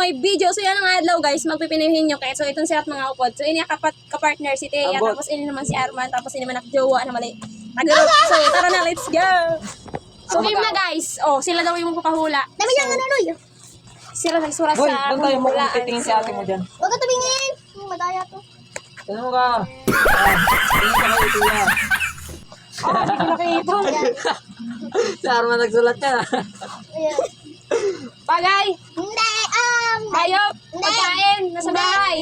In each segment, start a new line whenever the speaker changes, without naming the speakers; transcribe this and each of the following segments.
may video. So yan ang adlaw guys, magpipinahin nyo. Kaya so itong siya at mga upod. So ini kapartner si Thea,
Ambot.
tapos ini naman si Arman, tapos ini naman nakjowa na mali. Nag-group. So tara na, let's go! So game na guys. Oh, sila daw yung magpapahula.
Dami niyang ano, Noy.
Sila nagsurat
Boy,
sa
doon tayo mo
hulaan.
kung titingin si ate mo dyan.
Huwag ka tumingin. Madaya to.
Tignan mo ka. Tingin ka kayo, Tia.
Hindi ko nakita.
Si Arman nagsulat ka.
Ayan.
Bagay,
Hindi,
hayop, pagkain, nasa bahay.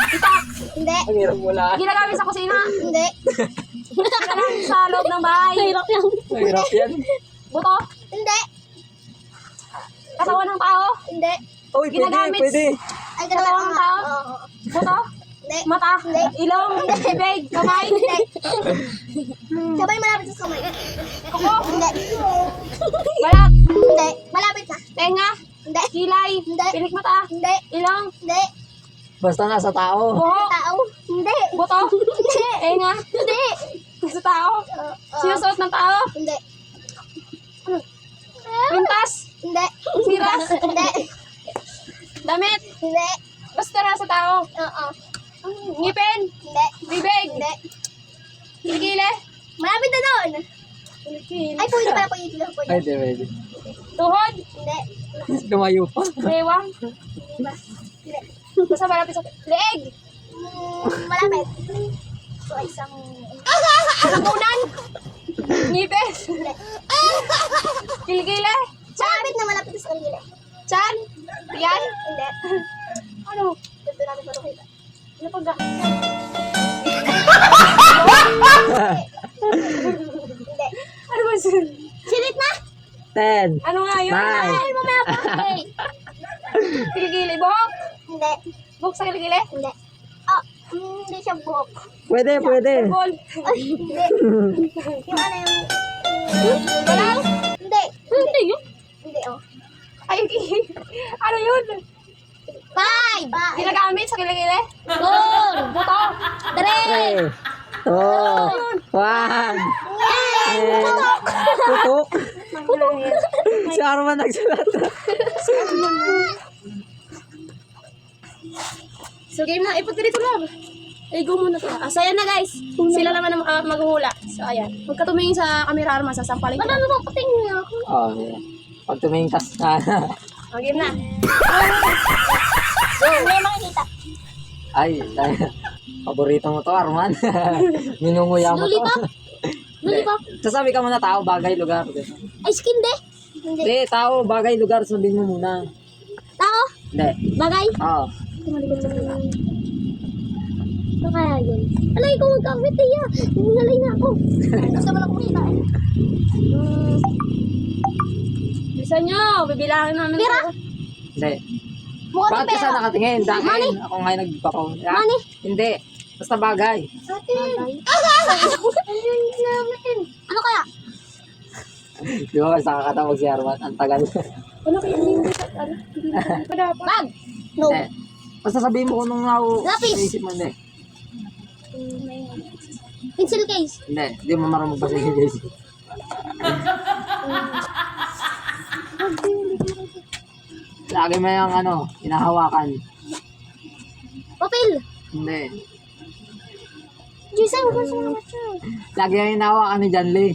Itak,
Hindi.
Ang hirap mo na.
ginagamit sa kusina.
Hindi.
Ginagamit sa loob ng bahay. Hirap yan.
Ang hirap yan.
Buto,
Hindi.
katawan ng tao.
Hindi.
Uy, pwede,
Ginagamit.
pwede.
Ay,
Katawan ng tao.
Oo.
Buto,
Hindi.
mata, ilong, bibig, kamay.
Sabay malapit sa kamay.
Kuko,
Hindi.
balat,
Hindi. Malapit na.
tenga,
Hindi.
kilay,
Hindi.
pilik mata,
Hindi.
ilong,
Hindi.
Basta nasa tao.
buhok,
Tao. Hindi.
buto,
Hindi.
tenga,
Hindi.
sa tao, sinusuot ng tao,
Hindi.
pintas,
Hindi.
siras,
Hindi.
damit,
Hindi.
basta nasa tao,
Oo.
ngipin,
Hindi.
bibig,
Hindi.
kilikili,
Malapit na doon. Ay, pwede pala. Pwede.
Pwede, pwede.
tuhod,
Hindi.
Lumayo pa.
bewang,
Hindi.
basta malapit sa leeg,
Malapit. So, isang...
lamunan, ngipin,
Hindi.
kilikili,
Malapit na malapit sa kanila.
chan, yan,
Hindi.
ano,
Dito natin patukita.
ano pagka,
Hindi.
ano ba yun?
Sinit na!
10.
Ano nga yun?
Nine.
Ay, mamaya pa.
Okay.
Kilikili, buhok,
Hindi.
buhok sa kilikili,
Hindi. Oh, hindi siya buhok.
Pwede, pwede.
ball,
Ay, hindi. Yung ano yung...
galaw,
Hindi.
hindi yun.
Hindi, oh.
Ay, ano yun?
Five!
Ginagamit sa kilikili,
Four!
buto,
3. 2. 1. Putok. Si Arman nagsulat.
So game na, ipot ka dito lang. Ay, go muna to. So ayan na guys, sila naman ang maghuhula. So ayan, huwag ka tumingin sa camera Arma, sasampalin ko.
Ano mo patingin ako?
Oh, yeah. Pag tumingin ka sa...
O, game na.
Hindi makikita.
Ay, paborito mo to, Arman. Ninunguya mo to.
Lollipop? Lollipop?
Sasabi ka muna tao, bagay, lugar.
Ay, skin de? Hindi.
Hindi, tao, bagay, lugar, sabihin mo muna.
Tao?
Hindi.
Bagay?
Oo.
Ano kaya yun? Alay ko magkamit ya. Nalay na ako. Gusto mo lang kumita eh.
Bisa nyo, bibilangin namin.
Pera?
Hindi.
Mukha
Bakit
ng
ka sa
pera.
nakatingin? Sa
Money?
akin, ako ngayon nagpako.
Money?
Hindi. Basta bagay.
Atin. Ano kaya?
Di ba kasi nakakatawag si Arman? Ang tagal.
Ano kaya hindi ano? Hindi dapat.
Bag? No.
Hindi. Basta sabihin mo kung nung ako
Lapis.
naisip mo. Hindi.
Pencil case?
Hindi. Hindi mo marunong magbasa yung guys. Lagi mo yung ano, hinahawakan.
Papel?
Hindi.
Jason, gusto mo naman siya.
Lagi yung hinahawakan ni John Lee.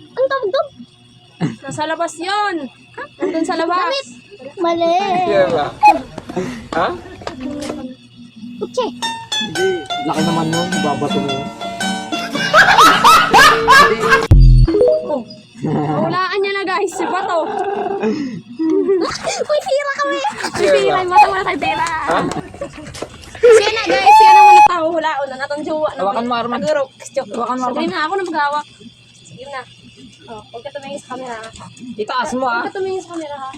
Ang tawag doon?
Nasa labas yun. Nandun sa labas.
Mali.
Ha?
Kutse.
Hindi. Laki naman nun. Babato mo.
Oh. Hulaan niya na guys, si Bato.
Uy, tira kami.
Bibira, Bato wala tayong pera. Siya na guys, siya naman nagpahuhulaon na natong jowa.
Hawakan mo, Arman.
Nagurok.
Hawakan mo, Arman.
Sige na, ako na maghawak. Sige na. Oh, huwag ka tumingin sa camera ha.
Itaas mo
Huwag
ah.
ka tumingin sa camera ha.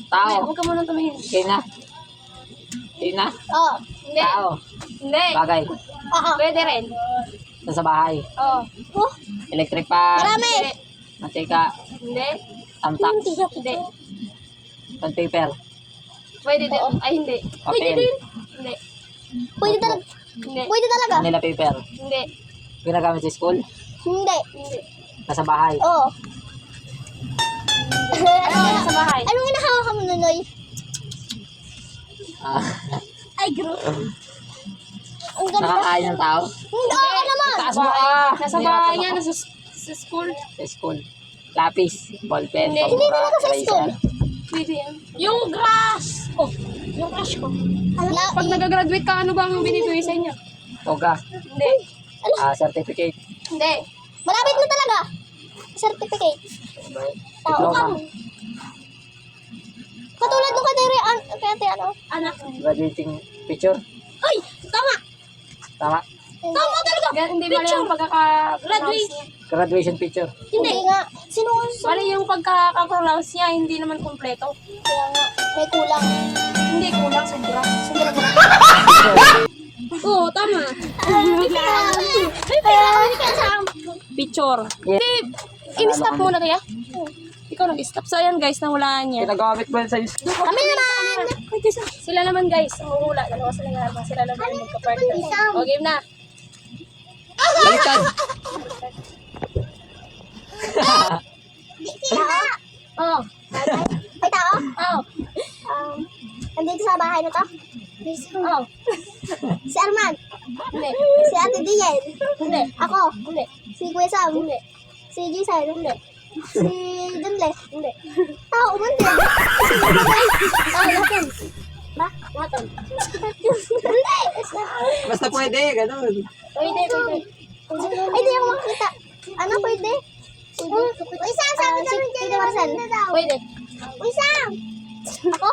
Tao.
Huwag ka muna tumingin.
Okay na. Okay na.
Oh.
Hindi.
Tao.
Hindi.
Bagay.
Oo.
Pwede rin.
Nasa bahay.
Oh.
Oh.
Electric pan.
Marami.
Hindi.
Mantika.
Hindi.
Tamtak.
Hindi.
Bond paper.
Pwede din. Ay, hindi.
Papel.
Hindi.
Pwede talaga.
Hindi.
Pwede talaga.
Manila paper.
Hindi.
Ginagamit sa school.
Hindi.
Nasa bahay.
Oo.
Ano nasa bahay?
Anong inahawak mo, Nunoy?
Ah,
Ay, gro. Ang ganda.
nakakain ng tao.
Hindi, oo naman.
Taas mo ah!
Nasa bahay niya, sa school.
Sa school. Lapis, ballpen,
Hindi.
Hindi talaga sa school.
Pwede yan. Yung grass! Oh, yung crush ko.
Ala,
Pag nag-graduate ka, ano bang binibigay sa inyo?
Toga.
Hindi.
Certificate.
Hindi.
malapit na talaga. Certificate. Tao ka mo. Katulad nung kaya ano?
Anak.
Graduating picture.
Ay! Tama!
Tama.
Tama talaga! Hindi mali ang pagkaka-graduate.
Graduation picture.
Hindi nga. Sino?
Mali yung pagkaka-pronounce niya, hindi naman kompleto.
Kaya nga, may kulang.
Hindi, kulang. Sobra. Sobra. Oo, tama. Picture.
Yeah.
Hindi, in-stop muna kaya? Ikaw nag-stop. So, ayan guys, nahulaan niya.
Ginagamit mo yan sa
Kami naman!
Sila naman guys, ang uhula. Dalawa sila nga naman. Sila naman yung magka-partner. O, game na.
baliktad.
Tao?
Oo.
Ay, tao?
Oo.
Nandito sa bahay na to?
Oo.
Si Arman?
Hindi.
Si Ate Diel?
Hindi.
Ako?
Hindi.
Si Kuya Sam?
Hindi.
Si Jason?
Hindi.
Si Dunle?
Hindi.
Tao man din. Tao natin. Ba?
Naton.
Dunle!
Basta pwede, ganun.
Pwede, pwede.
Ay, di ako makakita. Ano, pwede? Uy, Sam, sabi namin kayo na Marcel.
Pwede.
Uy, Sam! Ako?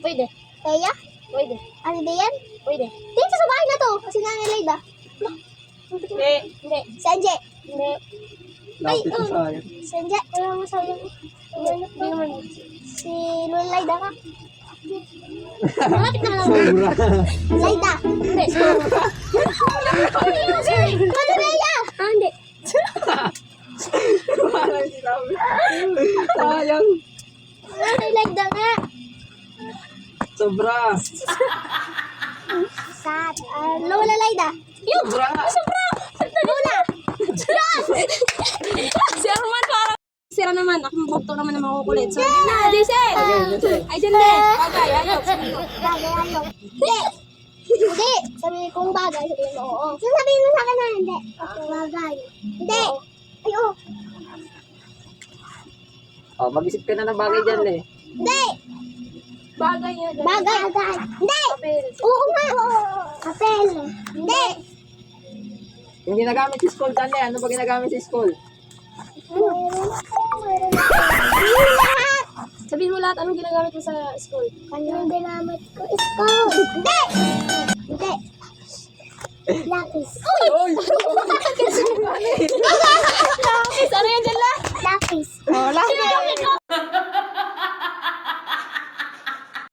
Pwede.
Teya?
Pwede.
Ano Dayan?
Pwede.
Dito sa bahay na to. Kasi Nanay Leyda.
Hindi. Hindi.
Si Anje.
Hindi.
Lapit sa sayang.
Si Anje. Wala mo sayang.
Hindi naman.
Si Lula Leyda ka. Malapit na lang.
Sobra.
Leyda.
Hindi.
Mati Leia. Ah, hindi.
Sayang.
Nanay Leyda nga.
Sobra.
Sad. Lola Leyda. Yung.
Sobra.
Lola.
Si Arman parang sira naman. Ako mabukto naman na makukulit. So, yun na. Jason! Ay, dyan din. Bagay, ayaw.
Bagay, ayaw. Hindi. Hindi. Sabi kong bagay. Sabihin mo, oo. Sasabihin mo sa akin na hindi. Bagay. Hindi. Ay, oo.
Oh, mag-isip ka na ng bagay dyan eh.
Hindi.
Bagay niya.
Bagay. Bagay. Hindi.
Papel.
Oo nga. Kapel. Hindi.
Yung ginagamit sa school, Tane, ano ba ginagamit sa school?
Lahat.
Sabihin mo lahat anong ginagamit mo sa school.
Anong ginamit ko? Ikaw. Hindi. Hindi. Lapis.
Uy!